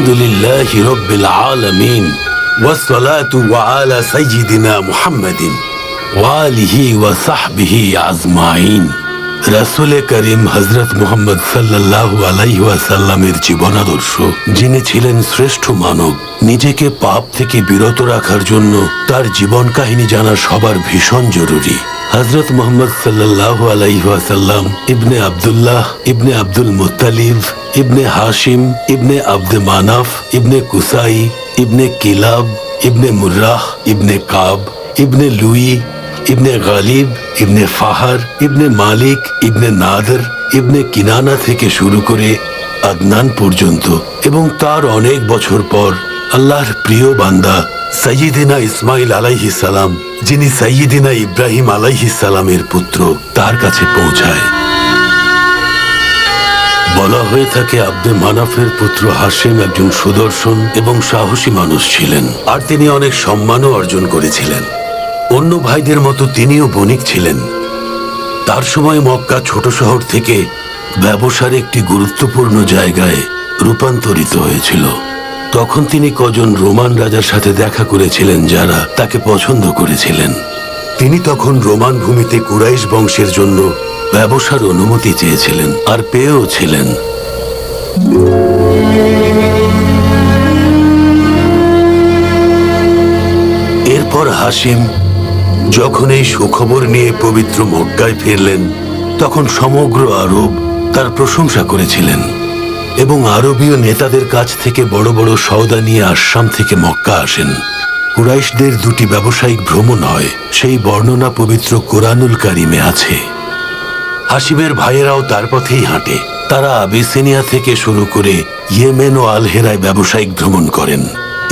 আলহামদুলিল্লাহি রাব্বিল আলামিন ওয়াসসালাতু আলা সাইয়্যিদিনা মুহাম্মাদিন ওয়া আলিহি ওয়া সাহবিহি আজমাইন। রাসূল করিম হযরত মুহাম্মদ সাল্লাল্লাহু আলাইহি ওয়াসাল্লামের জীবনাদর্শ, যিনি ছিলেন শ্রেষ্ঠ মানব। নিজেকে পাপ থেকে বিরত রাখার জন্য তার জীবন কাহিনী জানা সবার ভীষণ জরুরি। হযরত মুহাম্মদ সাল্লাল্লাহু আলাইহি ওয়াসাল্লাম ইবনে আব্দুল্লাহ ইবনে আব্দুল মুত্তালিব ইবনে হাশিম ইবনে আব্দে মানাফ ইবনে কুসাই ইবনে কিলাব ইবনে মুর্রাহ ইবনে কাব ইবনে লুই ইবনে গালিব ইবনে ফাহার ইবনে মালিক ইবনে নাদর ইবনে কিনানা থেকে শুরু করে আদনান পর্যন্ত, এবং তার অনেক বছর পর আল্লাহর প্রিয় বান্দা সাইয়্যিদিনা ইসমাইল আলাইহিস সালাম, যিনি সাইয়্যিদিনা ইব্রাহিম আলাইহিস সালামের পুত্র, তার কাছে পৌঁছায়। বলা হয়ে থাকে আব্দে মানাফের পুত্র হাশিম একজন সুদর্শন এবং সাহসী মানুষ ছিলেন, আর তিনি অনেক সম্মানও অর্জন করেছিলেন। অন্য ভাইদের মতো তিনিও বণিক ছিলেন। তার সময় মক্কা ছোট শহর থেকে ব্যবসার একটি গুরুত্বপূর্ণ জায়গায় রূপান্তরিত হয়েছিল। তখন তিনি কজন রোমান রাজার সাথে দেখা করেছিলেন, যারা তাকে পছন্দ করেছিলেন। তিনি তখন রোমান ভূমিতে কুরাইশ বংশের জন্য ব্যবসার অনুমতি চেয়েছিলেন, আর পেয়েও ছিলেন। এরপর হাশিম যখন এই সুখবর নিয়ে পবিত্র মক্কায় ফিরলেন, তখন সমগ্র আরব তার প্রশংসা করেছিলেন, এবং আরবীয় নেতাদের কাছ থেকে বড় বড় সওদা নিয়ে আসাম থেকে মক্কা আসেন। কুরাইশদের দুটি ব্যবসায়িক ভ্রমণ হয়, সেই বর্ণনা পবিত্র কোরআনুল কারিমে আছে। হাশিমের ভাইয়েরাও তার পথেই হাঁটে। তারা আবিসিনিয়া থেকে শুরু করে ইয়েমেন ও আলহেরায় ব্যবসায়িক ভ্রমণ করেন।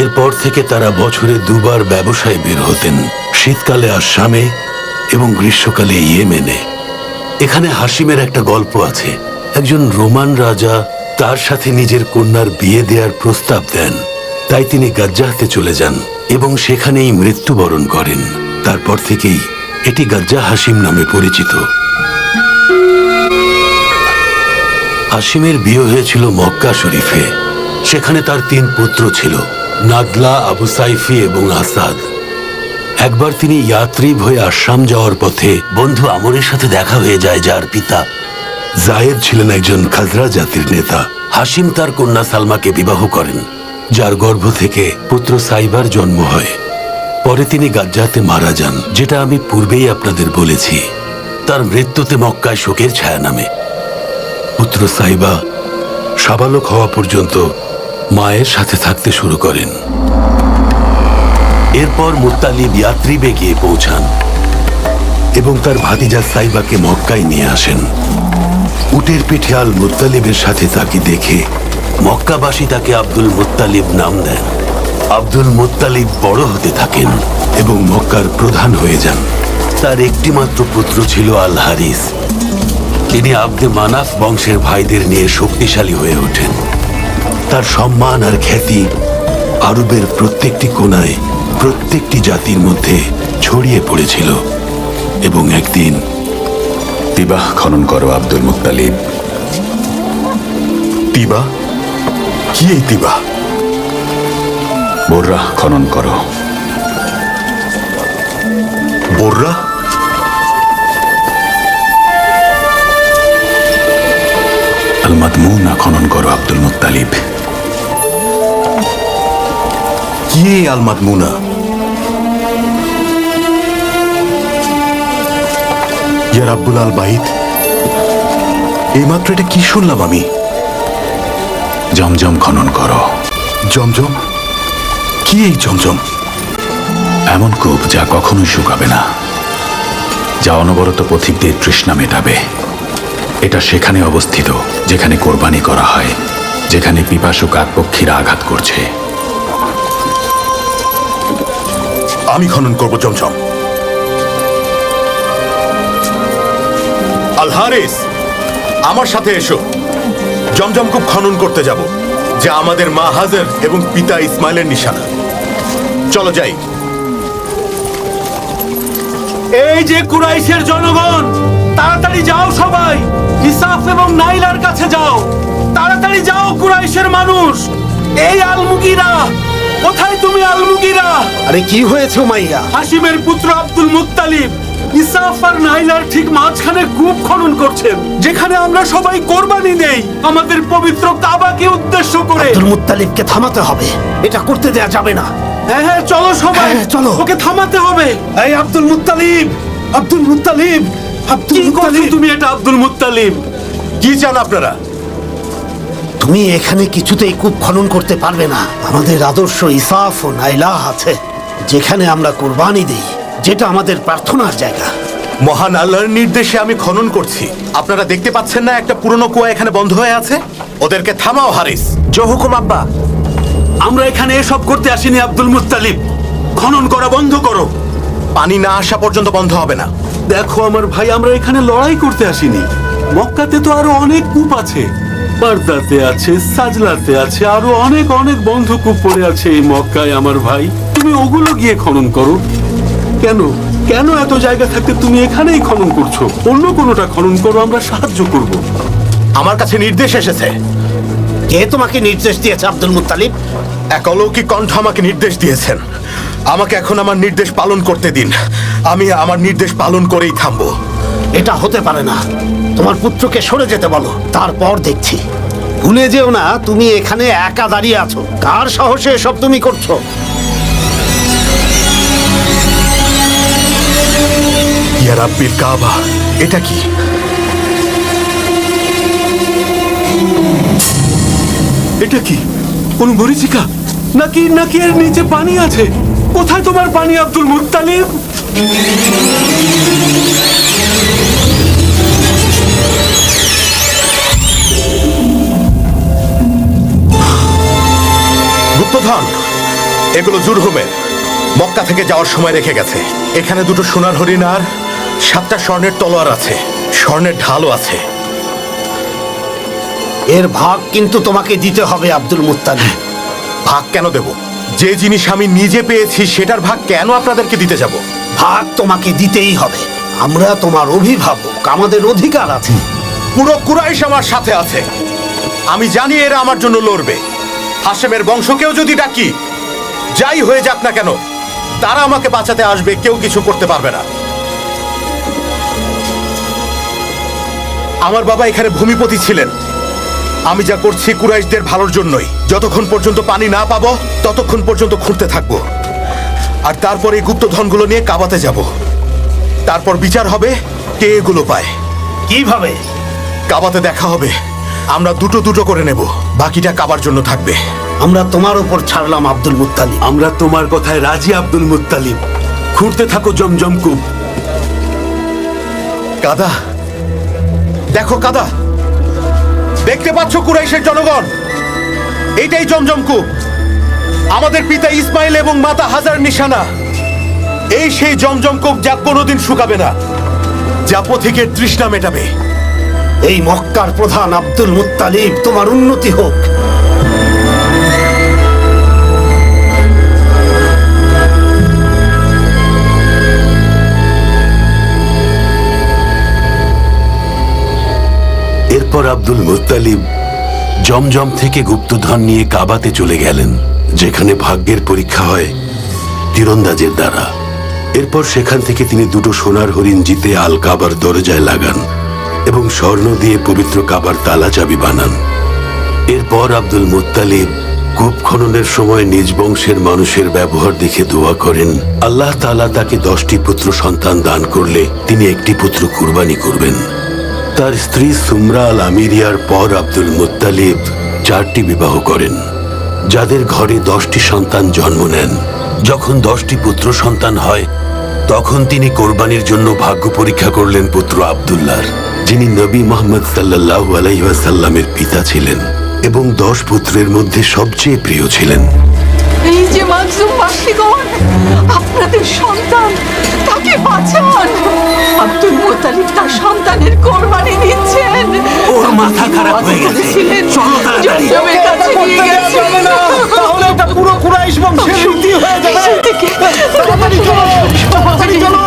এরপর থেকে তারা বছরে দুবার ব্যবসায় বের হতেন, শীতকালে আসামে এবং গ্রীষ্মকালে ইয়েমেনে। এখানে হাশিমের একটা গল্প আছে। একজন রোমান রাজা তার সাথে নিজের কন্যার বিয়ে দেওয়ার প্রস্তাব দেন, তাই তিনি গাজ্জাহতে চলে যান এবং সেখানেই মৃত্যুবরণ করেন। তারপর থেকেই এটি গাজ্জাহ হাশিম নামে পরিচিত। হাশিমের বিয়ে হয়েছিল মক্কা শরীফে। সেখানে তার 3 পুত্র ছিল, নাদলা, আবু সাইফি এবং আসাদ। একবার তিনি ইয়াত্রিব হয়ে আসাম যাওয়ার পথে বন্ধু আমরের সাথে দেখা হয়ে যায়, যার পিতা জায়েদ ছিলেন একজন খাজরা জাতির নেতা। হাশিম তার কন্যা সালমাকে বিবাহ করেন, যার গর্ভ থেকে পুত্র সাইবার জন্ম হয়। পরে তিনি গাজ্জাতে মারা যান, যেটা আমি পূর্বেই আপনাদের বলেছি। তার মৃত্যুতে মক্কায় শোকের ছায়া নামে। পুত্র সাইবা সাবালক হওয়া পর্যন্ত মায়ের সাথে থাকতে শুরু করেন। এরপর মুত্তালিব ইয়াত্রিবে গিয়ে পৌঁছান এবং তার ভাতিজা সাইবাকে মক্কায় নিয়ে আসেন। উটের পিঠে আল মুত্তালিবের সাথে তাকে দেখে মক্কাবাসী তাকে আব্দুল মুত্তালিব নাম দেন। আব্দুল মুত্তালিব বড় হতে থাকেন এবং মক্কার প্রধান হয়ে যান। তার একটি মাত্র পুত্র ছিল আল হারিস। তিনি আব্দে মানাফ বংশের ভাইদের নিয়ে শক্তিশালী হয়ে ওঠেন। তার সম্মান আর খ্যাতি আরবের প্রত্যেকটি কোণায়, প্রত্যেকটি জাতির মধ্যে ছড়িয়ে পড়েছিল। এবং একদিন, তিবাহ খনন করো আব্দুল মুত্তালিব। তিবাহ? কি এই তিবাহ? বোররাহ খনন করো। বোররাহ? আল মাদমুনা খনন করো আব্দুল মুত্তালিব। কি এই আল মাদমুনা? ইয়া রাব্বুল আল বাইত, এইমাত্র এটা কি শুনলাম আমি? জমজম খনন করো। জমজম? কি এই জমজম? এমন কূপ যা কখনোই শুকাবে না, যা অনবরত পথিকদের তৃষ্ণা মেটাবে। এটা সেখানে অবস্থিত যেখানে কোরবানি করা হয়, যেখানে পিপাসু কাকপক্ষীরা আঘাত করছে। আমি খনন করব জমজম। আল হারিস, আমার সাথে এসো। জমজম কূপ খনন করতে যাব, যা আমাদের মা হাজের এবং পিতা ইসমাইলের নিশানা। চলো যাই। এই যে কুরাইশের জনগণ, তাড়াতাড়ি যাও সবাই, ইসাফ এবং নাইলার কাছে যাও। তাড়াতাড়ি যাও কুরাইশের মানুষ, এই আলমুগিরা, কোথায় তুমি আলমুগিরা? আরে কি হয়েছে উমাইয়া? হাসিমের পুত্র আব্দুল মুত্তালিব ইসাফ আর নাইলার ঠিক মাঝখানে কূপ খনন করছেন, যেখানে আমরা সবাই কোরবানি দেই আমাদের পবিত্র কাবাকে উদ্দেশ্য করে। আব্দুল মুত্তালিবকে থামাতে হবে, এটা করতে দেয়া যাবে না। হ্যাঁ হ্যাঁ, চলো সবাই, হ্যাঁ, চলো। ওকে থামাতে হবে। এই Abdul Muttalib, Abdul Muttalib, Abdul কি করছো মুত্তালিব, তুমি এটা আব্দুল মুত্তালিব? কি চান আপনারা? তুমি এখানে কিছুতেই কূপ খনন করতে পারবে না। আমাদের আদর্শ ইসাফ ও নাইলাহ আছে, যেখানে আমরা কোরবানি দেই, যেটা আমাদের প্রার্থনার জায়গা। মহান আল্লাহর নির্দেশে আমি খনন করছি। আপনারা দেখতে পাচ্ছেন না একটা পুরনো কুয়া এখানে বন্ধ হয়ে আছে? ওদেরকে থামাও হারিস। জো হুকুম আব্বা। আমরা এখানে এসব করতে আসিনি আব্দুল মুত্তালিব, খনন করা বন্ধ করো। পানি না আসা পর্যন্ত বন্ধ হবে না। দেখো আমার ভাই, আমরা এখানে লড়াই করতে আসিনি। মক্কাতে তো আরো অনেক কূপ আছে, বারদাতে আছে, সাজলাতে আছে, আরো অনেক অনেক বন্ধ কূপ পড়ে আছে এই মক্কায় আমার ভাই। তুমি ওগুলো গিয়ে খনন করো। কেন কেন এত জায়গা থাকতে তুমি এখানেই খনন করছো? অন্য কোনোটা খনন করো, আমরা সাহায্য করব। আমার কাছে নির্দেশ এসেছে। কে তোমাকে নির্দেশ দিয়েছে আব্দুল মুত্তালিব? এক অলৌকিক কণ্ঠ আমাকে নির্দেশ দিয়েছেন। আমাকে এখন আমার নির্দেশ পালন করতে দিন। আমি আমার নির্দেশ পালন করেই থামবো। এটা হতে পারে না। তোমার পুত্রকে সরে যেতে বলো, তারপর দেখছি। ভুলে যেও না, তুমি এখানে একা দাঁড়িয়ে আছো। কার সাহসে এসব তুমি করছো? ইয়া রাব্বিল কাবা, এটা কি? এটা কি কোন মরিচিকা নাকি নাকি এর নিচে পানি আছে? কোথায় তোমার পানি আব্দুল মুত্তালিব? গুপ্তধন, এগুলো জুরহুমের। মক্কা থেকে যাওয়ার সময় রেখে গেছে। এখানে দুটো সোনার হরিণ আর 7টা স্বর্ণের তলোয়ার আছে, স্বর্ণের ঢালও আছে। এর ভাগ কিন্তু তোমাকে দিতে হবে আব্দুল মুত্তালিব। ভাগ কেন দেব? যে জিনিস আমি নিজে পেয়েছি সেটার ভাগ কেন আপনাদেরকে দিতে যাব? ভাগ তোমাকে দিতেই হবে। আমরা তোমার অভিভাবক, আমাদের অধিকার আছে। পুরো কুরাইশ আমার সাথে আছে। আমি জানি এরা আমার জন্য লড়বে। হাশেমের বংশকেও যদি ডাকি, যাই হয়ে যাক না কেন, তারা আমাকে বাঁচাতে আসবে, কেউ কিছু করতে পারবে না। আমার বাবা এখানে ভূমিপতি ছিলেন। আমি যা করছি কুরাইশদের ভালোর জন্যই। যতক্ষণ পর্যন্ত পানি না পাবো ততক্ষণ পর্যন্ত খুঁড়তে থাকবো। আর তারপর এই গুপ্তধনগুলো নিয়ে কাবাতে যাব। তারপর বিচার হবে কে এগুলো পায়। কিভাবে? কাবাতে দেখা হবে। আমরা দুটো দুটো করে নেব, বাকিটা কাবার জন্য থাকবে। আমরা তোমার উপর ছাড়লাম আব্দুল মুত্তালিব। আমরা তোমার কথায় রাজি আব্দুল মুত্তালিব। খুঁড়তে থাকো জমজম কূপ। কাদা, দেখো কাদা, দেখতে পাচ্ছ কুরাইশের জনগণ? এইটাই জমজম কূপ, আমাদের পিতা ইসমাইল এবং মাতা হাজার নিশানা। এই সেই জমজম কূপ যা কোনোদিন শুকাবে না, যা পথিকের তৃষ্ণা মেটাবে। এই মক্কার প্রধান আব্দুল মুত্তালিব, তোমার উন্নতি হোক। এরপর আব্দুল মুত্তালিব জমজম থেকে গুপ্তধন নিয়ে কাবাতে চলে গেলেন, যেখানে ভাগ্যের পরীক্ষা হয় তীরন্দাজের দ্বারা। এরপর সেখান থেকে তিনি দুটো সোনার হরিণ জিতে আল কাবার দরজায় লাগান এবং স্বর্ণ দিয়ে পবিত্র কাবার তালা চাবি বানান। এরপর আব্দুল মুত্তালিব কূপ খননের সময় নিজ বংশের মানুষের ব্যবহার দেখে দোয়া করেন, আল্লাহ তাআলা তাকে 10টি পুত্র সন্তান দান করলে তিনি একটি পুত্র কুরবানি করবেন। তার স্ত্রী সুমরা আল আমিরিয়ার পর আব্দুল মুত্তালিব 4টি বিবাহ করেন, যাদের ঘরে 10টি সন্তান জন্ম নেন। যখন 10টি পুত্র সন্তান হয়, তখন তিনি কোরবানির জন্য ভাগ্য পরীক্ষা করলেন পুত্র আব্দুল্লাহর, যিনি নবী মুহাম্মদ সাল্লাল্লাহু আলাইহি ওয়াসাল্লামের পিতা ছিলেন এবং 10 পুত্রের মধ্যে সবচেয়ে প্রিয় ছিলেন। এই যে মানসুম বাসীগণ, আপনাদের সন্তান, তাকে বাঁচান। আব্দুল মুত্তালিব তার সন্তানের কোরবানি দিচ্ছেন। ওর মাথা খারাপ হয়ে গেছে, চলো তাড়াতাড়ি। জমজমের কাছে নিয়ে গেছে। তাহলে এটা পুরো কুরাইশ বংশের রীতি হয়ে যাবে। তাড়াতাড়ি চলো, তাড়াতাড়ি চলো।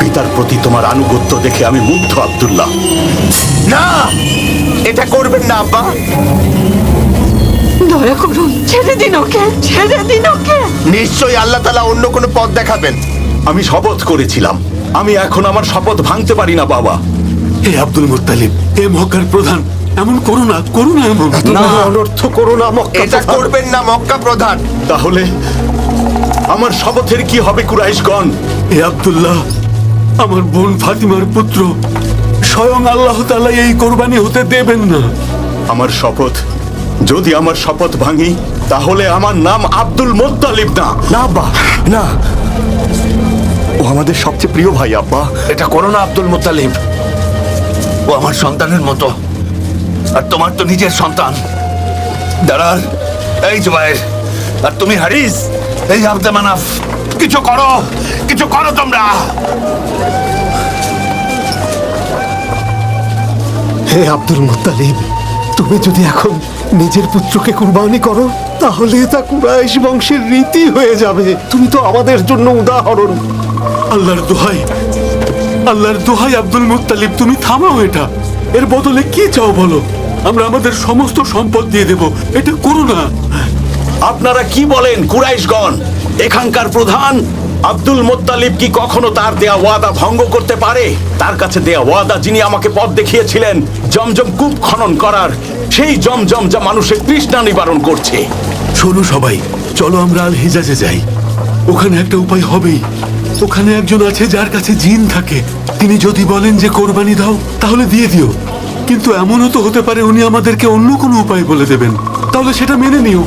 পিতার প্রতি তোমার আনুগত্য দেখে আমি মুগ্ধ আব্দুল্লাহ। না, এটা করবেন না আব্বা। দয়া করুন, ছেড়ে দিন ওকে, ছেড়ে দিন ওকে। নিশ্চয়ই আল্লাহ তাআলা অন্য কোনো পথ দেখাবেন। আমি শপথ করেছিলাম, আমি এখন আমার শপথ ভাঙতে পারি না বাবা। হে আব্দুল মুত্তালিব, হে মক্কার প্রধান, এমন করো না, করো না এমন। না, অনর্থ করো না মক্কা এটা প্রধান। করবেন না মক্কা প্রধান। তাহলে আমার শপথের কি হবে কুরাইশগণ? হে আব্দুল্লাহ, আমার বোন ফাতিমার পুত্র, স্বয়ং আল্লাহ তাআলা এই কোরবানি হতে দেবেন না। আমার শপথ, যদি আমার শপথ ভাঙি তাহলে আমার নাম আব্দুল মুত্তালিব না। না আব্বা, না, ও আমাদের সবচেয়ে প্রিয় ভাই আব্বা। এটা করো না আব্দুল মুত্তালিব, ও আমার সন্তানের মতো, আর তোমার তো নিজের সন্তান। দাঁড়ার, এই জুবাইর, আর তুমি হারিস, এই আব্দে মানাফ, কিছু করো, কিছু করো তোমরা। হে আব্দুল মুত্তালিব, তুমি যদি এখন নিজের পুত্রকে কুরবানি করো তাহলে তা কুরাইশ বংশের রীতি হয়ে যাবে। তুমি তো আমাদের জন্য উদাহরণ। আল্লাহর দোহাই, আল্লাহর দোহাই আব্দুল মুত্তালিব, তুমি থামাও এটা। এর বদলে কি চাও বলো, আমরা আমাদের সমস্ত সম্পদ দিয়ে দেব। এটা করো না। আপনারা কি বলেন কুরাইশগণ? এখানকার প্রধান আব্দুল মুত্তালিব কি কখনো তার দেয়া ওয়াদা ভঙ্গ করতে পারে? তার কাছে দেয়া ওয়াদা, যিনি আমাকে পথ দেখিয়েছিলেন জমজম কূপ খনন করার, সেই জমজম যা মানুষের তৃষ্ণা নিবারণ করছে। শোনো সবাই, চলো আমরা আল হিজাজে যাই। ওখানে একটা উপায় হবেই। ওখানে একজন আছে যার কাছে জিন থাকে। তিনি যদি বলেন যে কোরবানি দাও, তাহলে দিয়ে দিও। কিন্তু এমনও তো হতে পারে উনি আমাদেরকে অন্য কোনো উপায় বলে দেবেন, তাহলে সেটা মেনে নিও।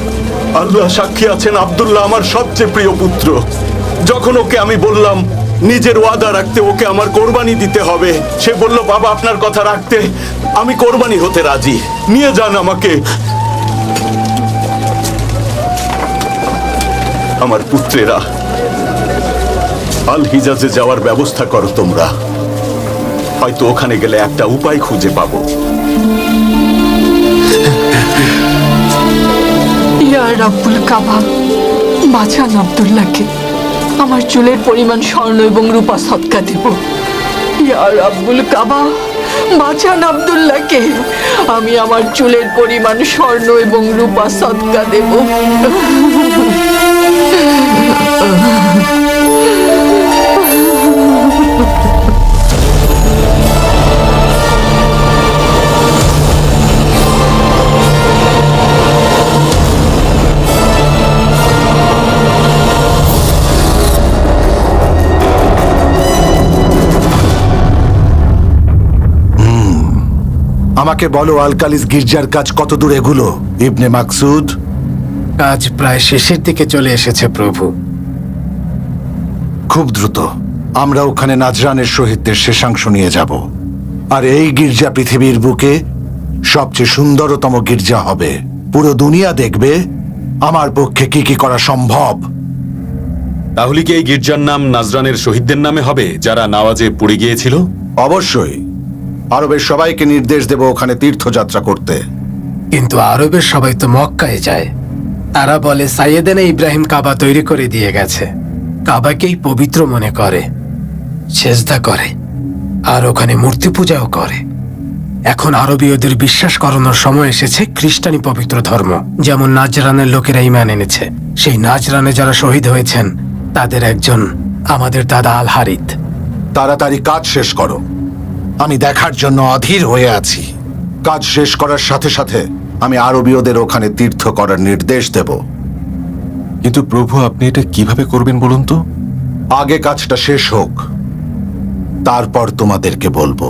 আল্লাহ সাক্ষী আছেন, আব্দুল্লাহ আমার সবচেয়ে প্রিয় পুত্র। যখন ওকে আমি বললাম নিজের ওয়াদা রাখতে ওকে আমার কোরবানি দিতে হবে, সে বলল বাবা আপনার কথা রাখতে আমি কোরবানি হতে রাজি, নিয়ে যান আমাকে। আমার পুত্রেরা, আল হিজাজে যাওয়ার ব্যবস্থা করো তোমরা। হয়তো ওখানে গেলে একটা উপায় খুঁজে পাবো। ইয়া রাব্বুল কাবা, বাঁচান আব্দুল্লাহকে। আমার চুলের পরিমাণ স্বর্ণ এবং রূপা সদকা দেব। ইয়া রাব্বুল কাবা, বাঁচান আব্দুল্লাহকে। আমি আমার চুলের পরিমাণ স্বর্ণ এবং রূপা সদকা দেব। আমাকে বলো আলকালিস গির্জার কাজ কত দূর এগুলো? ইবনে মাকসুদ, কাজ প্রায় শেষের দিকে চলে এসেছে প্রভু। খুব দ্রুত আমরা ওখানে নাজরানের শহীদদের শেষাংশ নিয়ে যাব, আর এই গির্জা পৃথিবীর বুকে সবচেয়ে সুন্দরতম গির্জা হবে। পুরো দুনিয়া দেখবে আমার পক্ষে কি কি করা সম্ভব। তাহলে কি এই গির্জার নাম নাজরানের শহীদদের নামে হবে, যারা নাওয়াজে পুড়ে গিয়েছিল? অবশ্যই আরবের সবাইকে নির্দেশ দেব ওখানে তীর্থযাত্রা করতে। কিন্তু আরবের সবাই তো মক্কায় যায়। তারা বলে সাইয়েদেনা ইব্রাহিম কাবা তৈরি করে দিয়ে গেছে, কাবাকেই পবিত্র মনে করে, সেজদা করে, আর ওখানে মূর্তি পূজাও করে। এখন আরবীয়দের বিশ্বাস করানোর সময় এসেছে খ্রিস্টানি পবিত্র ধর্ম। যেমন নাজরানের লোকেরা ঈমান এনেছে, সেই নাজরানে যারা শহীদ হয়েছেন তাদের একজন আমাদের দাদা আল হারিথ। তাড়াতাড়ি কাজ শেষ করো, আমি দেখার জন্য অধীর হয়ে আছি। কাজ শেষ করার সাথে সাথে আমি আরবীয়দের ওখানে তীর্থ করার নির্দেশ দেব। কিন্তু প্রভু, আপনি এটা কিভাবে করবেন বলুন তো? আগে কাজটা শেষ হোক, তারপর তোমাদেরকে বলবো।